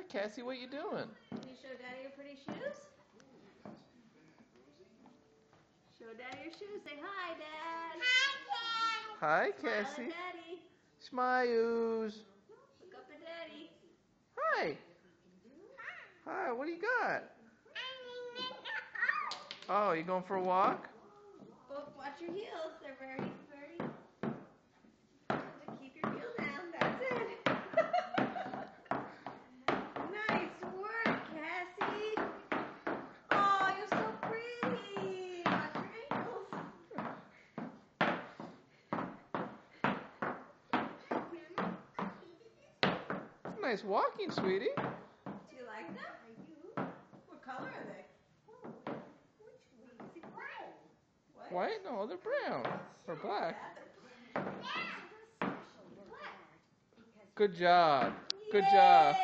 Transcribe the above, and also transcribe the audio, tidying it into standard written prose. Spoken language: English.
Cassie, what you doing? Can you show Daddy your pretty shoes? Show Daddy your shoes. Say hi, Dad. Hi, Smile Cassie. at Daddy. Smiles. Look up at Daddy. Hi. Hi, what do you got? Oh, you going for a walk? Oh, watch your heels. They're very, very... Keep your heel down. That's it. Nice work, Cassie. Oh, you're so pretty. Watch your ankles. It's nice walking, sweetie. Do you like them? What color are they? What? White? No, they're brown. Or black. Good job. Good job.